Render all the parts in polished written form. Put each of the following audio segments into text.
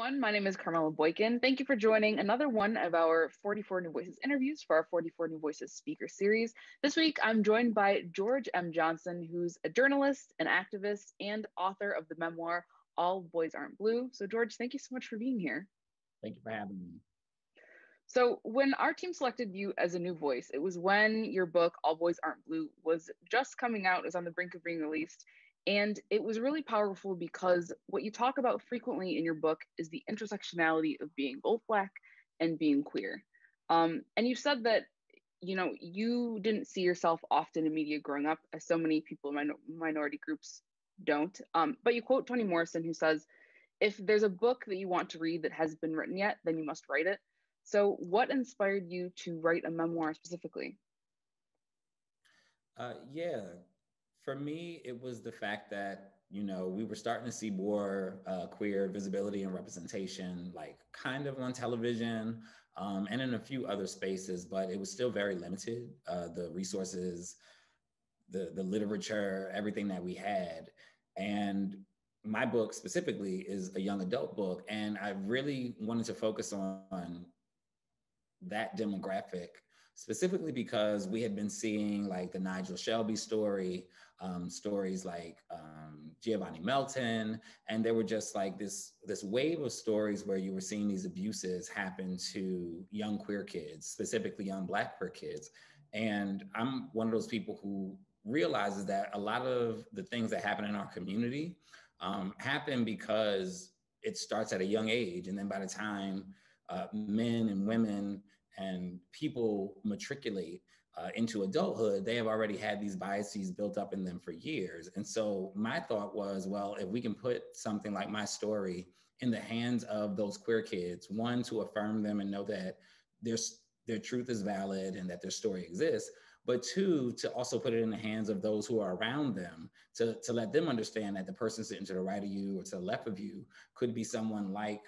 everyone. My name is Carmella Boykin. Thank you for joining another one of our 44 New Voices interviews for our 44 New Voices speaker series. This week, I'm joined by George M. Johnson, who's a journalist, an activist, and author of the memoir, All Boys Aren't Blue. So, George, thank you so much for being here. Thank you for having me. So, when our team selected you as a new voice, it was when your book, All Boys Aren't Blue, was just coming out, it was on the brink of being released. And it was really powerful because what you talk about frequently in your book is the intersectionality of being both Black and being queer. And you said that, you didn't see yourself often in media growing up, as so many people in minority groups don't. But you quote Toni Morrison, who says, if there's a book that you want to read that hasn't been written yet, then you must write it. So, what inspired you to write a memoir specifically? Yeah, for me, it was the fact that, we were starting to see more queer visibility and representation, like kind of on television and in a few other spaces, but it was still very limited. The resources, the literature, everything that we had. And my book specifically is a young adult book. And I really wanted to focus on that demographic specifically because we had been seeing like the Nigel Shelby story, stories like Giovanni Melton, and there were just like this wave of stories where you were seeing these abuses happen to young queer kids, specifically young Black queer kids. And I'm one of those people who realizes that a lot of the things that happen in our community happen because it starts at a young age, and then by the time men and women and people matriculate into adulthood, they have already had these biases built up in them for years. And so my thought was, well, if we can put something like my story in the hands of those queer kids, one, to affirm them and know that their truth is valid and that their story exists, but two, to also put it in the hands of those who are around them, to let them understand that the person sitting to the right of you or to the left of you could be someone like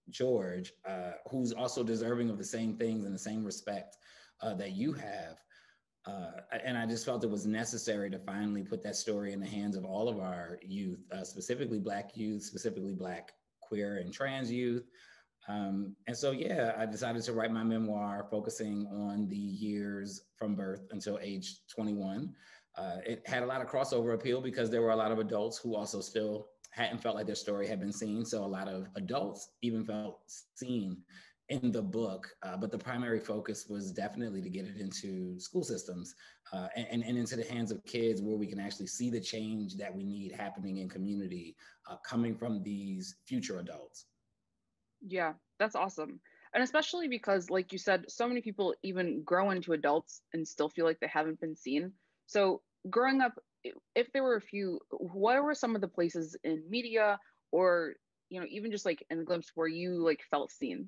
George, who's also deserving of the same things and the same respect that you have. And I just felt it was necessary to finally put that story in the hands of all of our youth, specifically Black youth, specifically Black queer and trans youth. And so, yeah, I decided to write my memoir focusing on the years from birth until age 21. It had a lot of crossover appeal because there were a lot of adults who also still hadn't felt like their story had been seen. So a lot of adults even felt seen in the book, but the primary focus was definitely to get it into school systems and into the hands of kids where we can actually see the change that we need happening in community coming from these future adults. Yeah, that's awesome. And especially because, like you said, so many people even grow into adults and still feel like they haven't been seen. So, growing up, if there were a few, what were some of the places in media or, even just like in a glimpse where you like felt seen?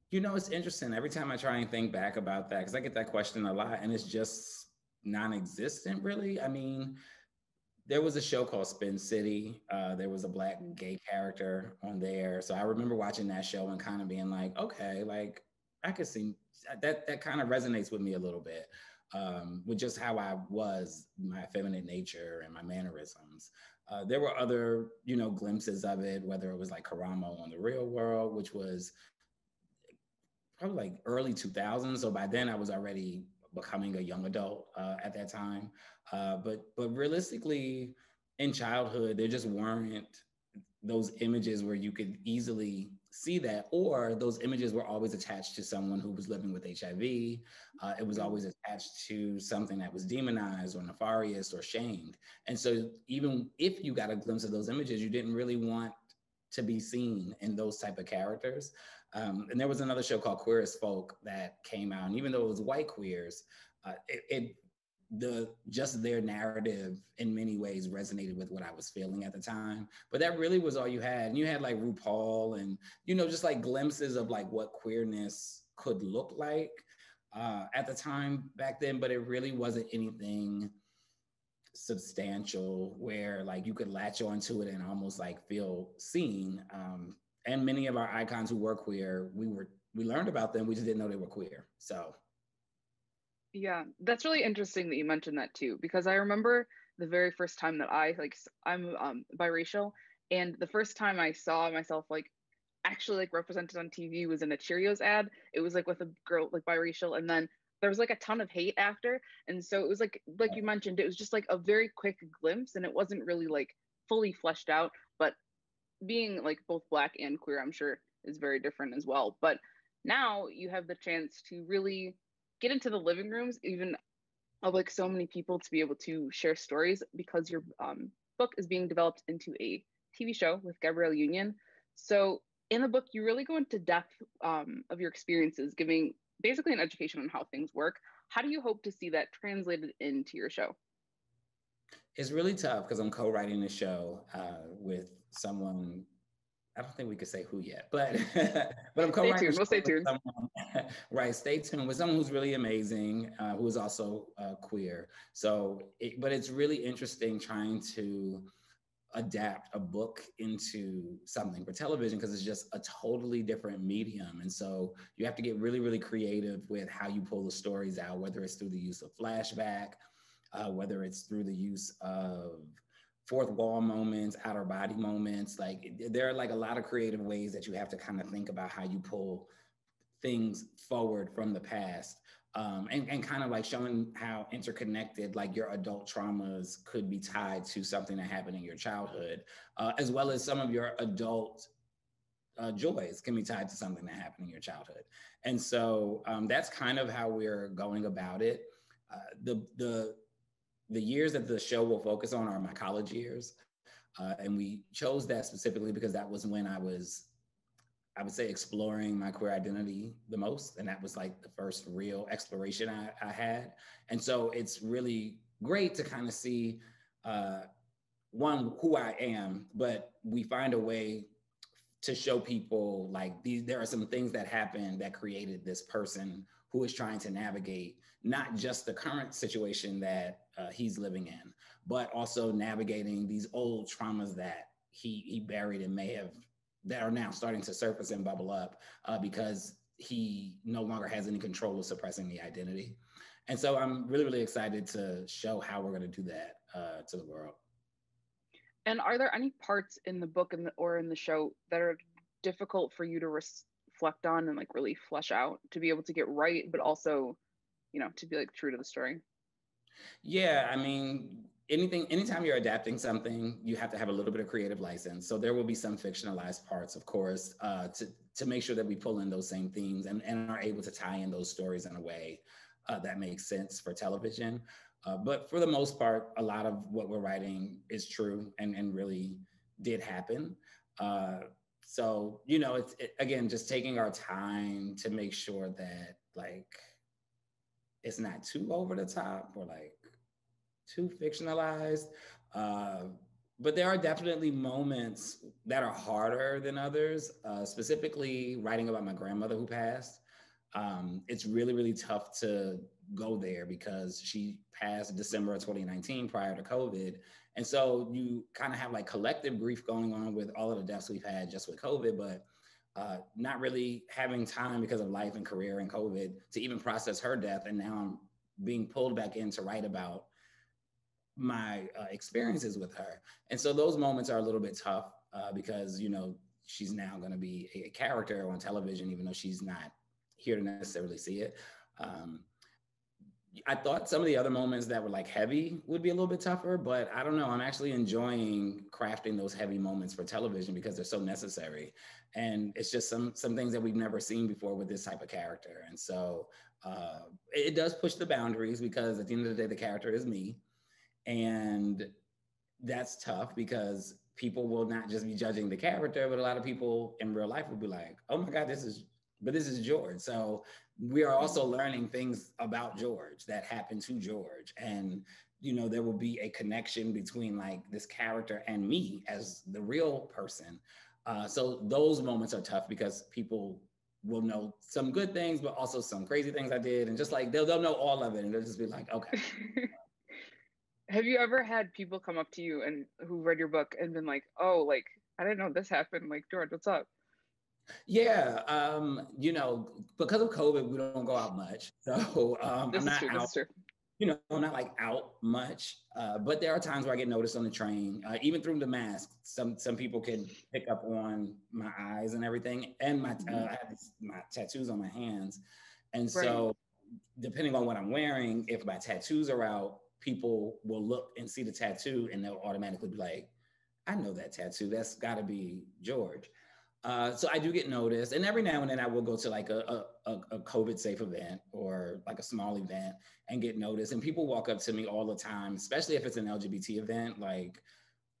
It's interesting. Every time I try and think back about that, because I get that question a lot and it's just non existent, really. I mean, there was a show called Spin City. There was a Black gay character on there. So I remember watching that show and kind of being like, okay, like I could see that kind of resonates with me a little bit with just how I was, my feminine nature and my mannerisms. There were other, glimpses of it, whether it was like Karamo on The Real World, which was probably like early 2000s. So by then I was already becoming a young adult at that time. But realistically, in childhood, there just weren't those images where you could easily see that, or those images were always attached to someone who was living with HIV. It was always attached to something that was demonized or nefarious or shamed. And so even if you got a glimpse of those images, you didn't really want to be seen in those type of characters. And there was another show called Queer as Folk that came out, and even though it was white queers, just their narrative in many ways resonated with what I was feeling at the time. But that really was all you had. And you had like RuPaul and, just like glimpses of like what queerness could look like at the time back then, but it really wasn't anything substantial where like you could latch onto it and almost like feel seen. And many of our icons who were queer, we learned about them, we just didn't know they were queer. So Yeah, that's really interesting that you mentioned that too, because I remember the very first time that I'm biracial, And the first time I saw myself like actually like represented on TV was in a Cheerios ad. It was like with a girl like biracial, and then there was like a ton of hate after. And so it was like you mentioned, it was just like a very quick glimpse, and it wasn't really like fully fleshed out. But being like both black and queer, I'm sure is very different as well. But now you have the chance to really get into the living rooms, even of like so many people, to be able to share stories because your book is being developed into a TV show with Gabrielle Union. So in the book, you really go into depth of your experiences, giving basically an education on how things work. How do you hope to see that translated into your show? It's really tough because I'm co-writing the show with someone. I don't think we could say who yet, but but I'm Stay co-writing the tuned. We'll show stay with tuned. someone. Right, stay tuned with someone who's really amazing, who is also queer. But it's really interesting trying to adapt a book into something for television because it's just a totally different medium. And so you have to get really, really creative with how you pull the stories out, whether it's through the use of flashback, whether it's through the use of fourth wall moments, outer body moments. Like there are like a lot of creative ways that you have to kind of think about how you pull things forward from the past, and kind of like showing how interconnected like your adult traumas could be tied to something that happened in your childhood, as well as some of your adult joys can be tied to something that happened in your childhood. And so that's kind of how we're going about it. The years that the show will focus on are my college years, and we chose that specifically because that was when I would say exploring my queer identity the most. And that was like the first real exploration I had. And so it's really great to kind of see uh, one, who I am, but we find a way to show people like there are some things that happened that created this person who is trying to navigate not just the current situation that he's living in, but also navigating these old traumas that he buried and may have, that are now starting to surface and bubble up because he no longer has any control of suppressing the identity. And so I'm really, really excited to show how we're going to do that to the world. And are there any parts in the book or in the show that are difficult for you to reflect on and like really flesh out to be able to get right, but also, to be like true to the story? Yeah, I mean, anytime you're adapting something, you have to have a little bit of creative license. So there will be some fictionalized parts, of course, to make sure that we pull in those same themes and are able to tie in those stories in a way that makes sense for television. But for the most part, a lot of what we're writing is true and really did happen. Uh, again, just taking our time to make sure that like it's not too over the top or like too fictionalized. Uh, but there are definitely moments that are harder than others, specifically writing about my grandmother who passed. It's really, really tough to go there because she passed December of 2019 prior to COVID. And so you kind of have like collective grief going on with all of the deaths we've had just with COVID, but not really having time because of life and career and COVID to even process her death. And now I'm being pulled back in to write about my experiences with her. And so those moments are a little bit tough because, she's now going to be a character on television, even though she's not here to necessarily see it. Um, I thought some of the other moments that were like heavy would be a little bit tougher, but I don't know. I'm actually enjoying crafting those heavy moments for television because they're so necessary. And it's just some things that we've never seen before with this type of character. And so it does push the boundaries because at the end of the day, the character is me. And that's tough because people will not just be judging the character, but a lot of people in real life will be like, oh my God, this is George. So we are also learning things about George that happened to George. And, there will be a connection between like this character and me as the real person. So those moments are tough because people will know some good things, but also some crazy things I did. And just like, they'll know all of it. And they'll just be like, okay. Have you ever had people come up to you and who read your book and been like, "Oh, like I didn't know this happened. Like George, what's up?" Yeah, because of COVID, we don't go out much. So I'm This is not true. This out is true. not like out much, but there are times where I get noticed on the train, even through the mask. Some people can pick up on my eyes and everything, and Mhm. I have my tattoos on my hands, and Right. so depending on what I'm wearing, if my tattoos are out, people will look and see the tattoo, and they'll automatically be like, "I know that tattoo. That's got to be George." So I do get noticed, and every now and then I will go to like a COVID safe event or like a small event and get noticed. And people walk up to me all the time, especially if it's an LGBT event. Like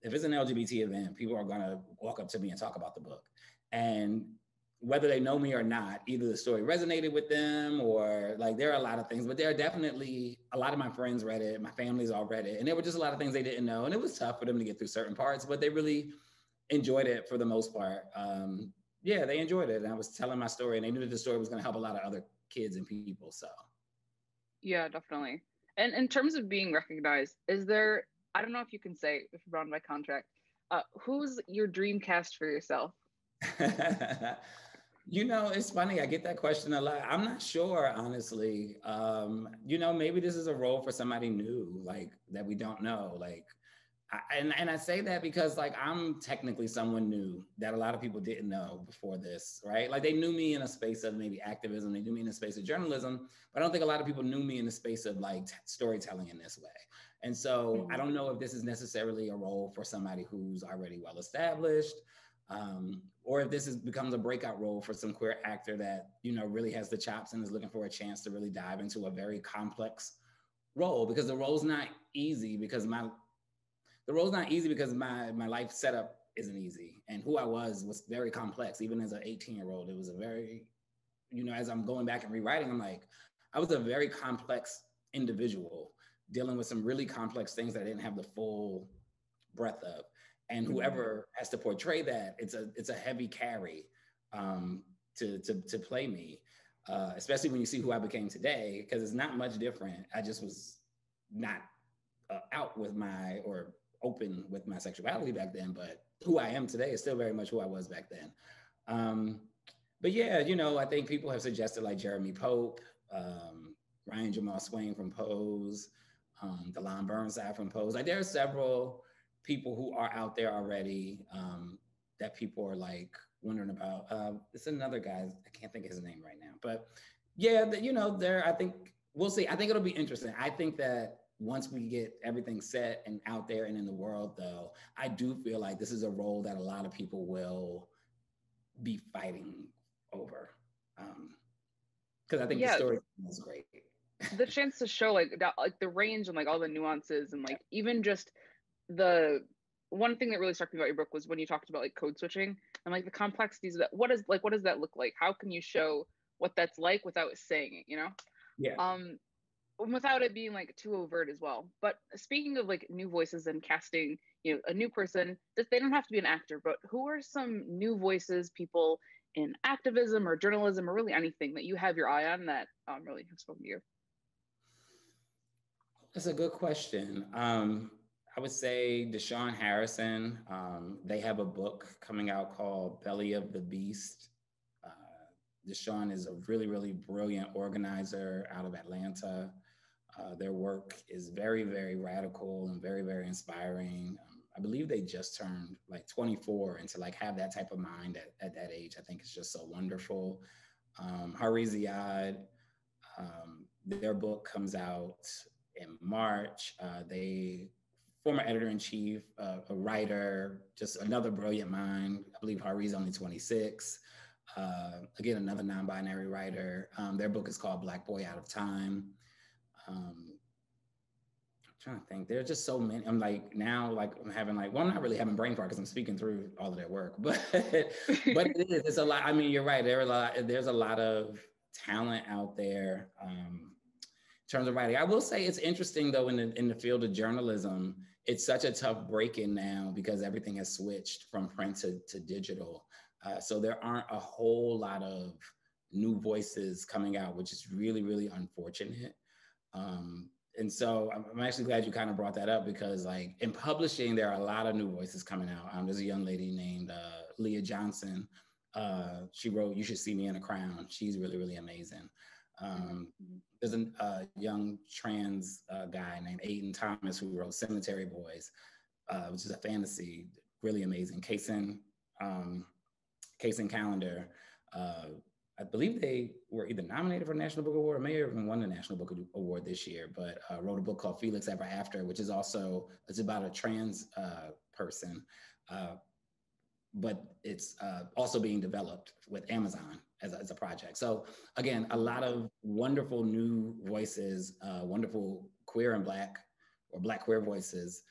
if it's an LGBT event, people are gonna walk up to me and talk about the book. And whether they know me or not, either the story resonated with them or like there are a lot of things, but there are definitely a lot of my friends read it, my family's all read it, and there were just a lot of things they didn't know. And it was tough for them to get through certain parts, but they really enjoyed it for the most part. Yeah, they enjoyed it. And I was telling my story, and they knew that the story was going to help a lot of other kids and people. So, Yeah, definitely. And in terms of being recognized, is there, I don't know if you can say if you're bound by contract, who's your dream cast for yourself? it's funny. I get that question a lot. I'm not sure, honestly. Maybe this is a role for somebody new, like that we don't know. Like and I say that because like I'm technically someone new that a lot of people didn't know before this, right? Like they knew me in a space of maybe activism, they knew me in a space of journalism, but I don't think a lot of people knew me in the space of like storytelling in this way. And so I Mhm. don't know if this is necessarily a role for somebody who's already well established, or if becomes a breakout role for some queer actor that really has the chops and is looking for a chance to really dive into a very complex role because the role's not easy because my life setup isn't easy, and who I was very complex. Even as an 18-year-old, it was a very as I'm going back and rewriting, I'm like, I was a very complex individual dealing with some really complex things that I didn't have the full breadth of. And Mhm. whoever has to portray that, it's a heavy carry to play me, especially when you see who I became today, because it's not much different. I just was not out with my or open with my sexuality back then, but who I am today is still very much who I was back then. Um, but yeah, I think people have suggested like Jeremy Pope, Ryan Jamal Swain from Pose, Delon Burnside from Pose. Like there are several people who are out there already that people are like wondering about. It's another guy, I can't think of his name right now, but yeah, there. I think we'll see. I think it'll be interesting. I think that once we get everything set and out there and in the world, though, I do feel like this is a role that a lot of people will be fighting over. Because I think the Yeah, story is great. the chance to show like that, like the range and like all the nuances and like even just the one thing that really struck me about your book was when you talked about like code switching and like the complexities of that. What does that look like? How can you show what that's like without saying it, Yeah. Um, without it being like too overt as well. But speaking of like new voices and casting, a new person, they don't have to be an actor, but who are some new voices, people in activism or journalism or really anything that you have your eye on that really have spoken to you? That's a good question. I would say Deshaun Harrison. They have a book coming out called Belly of the Beast. Uh, Deshaun is a really, really brilliant organizer out of Atlanta. Their work is very, very radical and very, very inspiring. I believe they just turned like 24, and to like have that type of mind at that age, I think is just so wonderful. Hari Ziad, their book comes out in March. They former editor in chief, a writer, just another brilliant mind. I believe Hari's only 26. Again, another non-binary writer. Their book is called Black Boy Out of Time. Um, I'm trying to think. There are just so many. I'm like now, like I'm having like, well, I'm not really having brain fart because I'm speaking through all of their work, but it is. It's a lot. I mean, you're right. There's a lot of talent out there. In terms of writing, I will say it's interesting though in the field of journalism. It's such a tough break in now because everything has switched from print to digital. So there aren't a whole lot of new voices coming out, which is really, really unfortunate. Um, and so I'm actually glad you kind of brought that up because like in publishing, there are a lot of new voices coming out. There's a young lady named Leah Johnson. She wrote "You Should See Me in a Crown." She's really, really amazing. There's a young trans guy named Aiden Thomas who wrote Cemetery Boys, which is a fantasy, really amazing. Kaysen Calendar, I believe they were either nominated for a National Book Award or may have even won the National Book Award this year, but wrote a book called Felix Ever After, which is also, it's about a trans person, but it's also being developed with Amazon as a project. So again, a lot of wonderful new voices, wonderful queer and Black or Black queer voices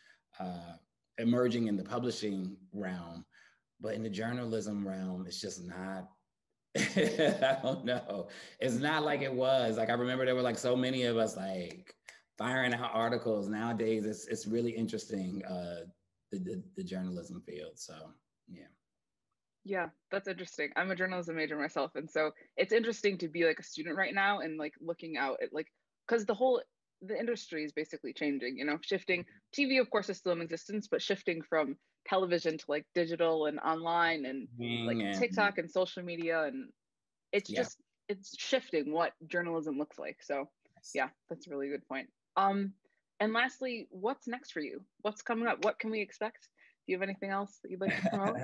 emerging in the publishing realm, but in the journalism realm, it's just not, I don't know. It's not like it was. Like I remember there were like so many of us like firing out articles. Nowadays, it's really interesting, the journalism field. So yeah. Yeah, that's interesting. I'm a journalism major myself, and so it's interesting to be like a student right now and like looking out at like, because the industry is basically changing, you know, shifting. TV of course is still in existence, but shifting from television to like digital and online and like And TikTok and social media, and it's yeah. just it's shifting what journalism looks like. So yeah, that's a really good point. And lastly, what's next for you? What's coming up? What can we expect? Do you have anything else that you'd like to promote?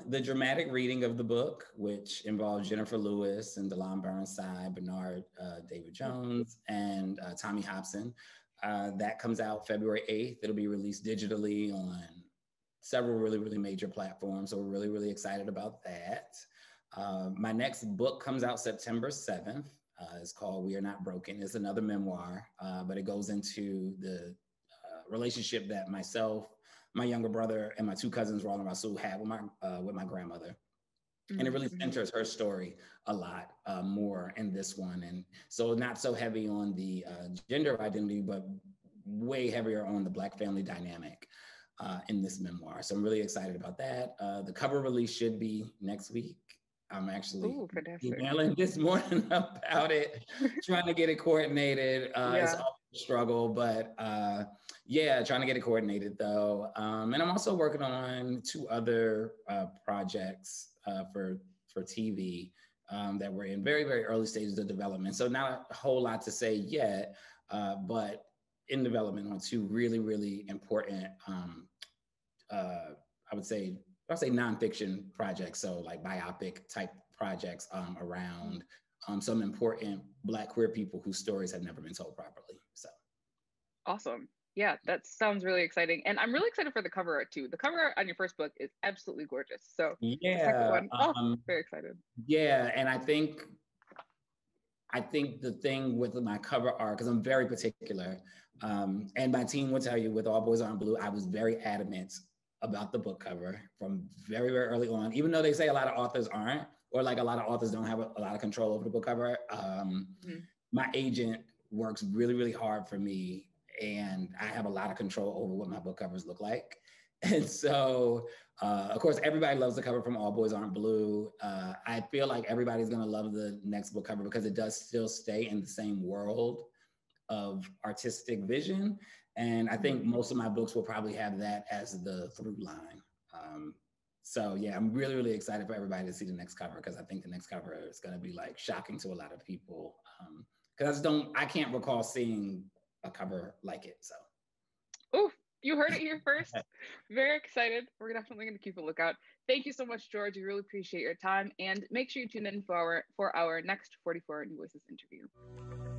The dramatic reading of the book, which involves Jennifer Lewis and Delon Burnside, Bernard David Jones, and Tommy Hobson. That comes out February 8th. It'll be released digitally on several really, really major platforms. So we're really, really excited about that. My next book comes out September 7th. It's called We Are Not Broken. It's another memoir, but it goes into the relationship that myself, my younger brother, and my two cousins, Roland and Rasul, had with my grandmother. And it really centers her story a lot more in this one. And so not so heavy on the gender identity, but way heavier on the Black family dynamic in this memoir. So I'm really excited about that. The cover release should be next week. I'm actually emailing this morning about it, trying to get it coordinated. It's always a struggle, but yeah, trying to get it coordinated though. And I'm also working on two other projects for TV that we're in very, very early stages of development. So not a whole lot to say yet, but in development on two really, really important, I'll say nonfiction projects. So like biopic type projects around some important Black queer people whose stories have never been told properly. So awesome. Yeah, that sounds really exciting. And I'm really excited for the cover art too. The cover art on your first book is absolutely gorgeous. So yeah, the second one, very excited. Yeah, and I think the thing with my cover art, because I'm very particular, and my team will tell you with All Boys Aren't Blue, I was very adamant about the book cover from very, very early on, even though they say a lot of authors aren't, or like a lot of authors don't have a lot of control over the book cover. My agent works really, really hard for me, and I have a lot of control over what my book covers look like. And so, of course, everybody loves the cover from All Boys Aren't Blue. I feel like everybody's gonna love the next book cover because it does still stay in the same world of artistic vision. And I think most of my books will probably have that as the through line. So yeah, I'm really, really excited for everybody to see the next cover because I think the next cover is gonna be like shocking to a lot of people. Because I can't recall seeing a cover like it, so. Oh, you heard it here first. Very excited. We're definitely going to keep a lookout. Thank you so much, George. We really appreciate your time. And make sure you tune in for our next 44 New Voices interview.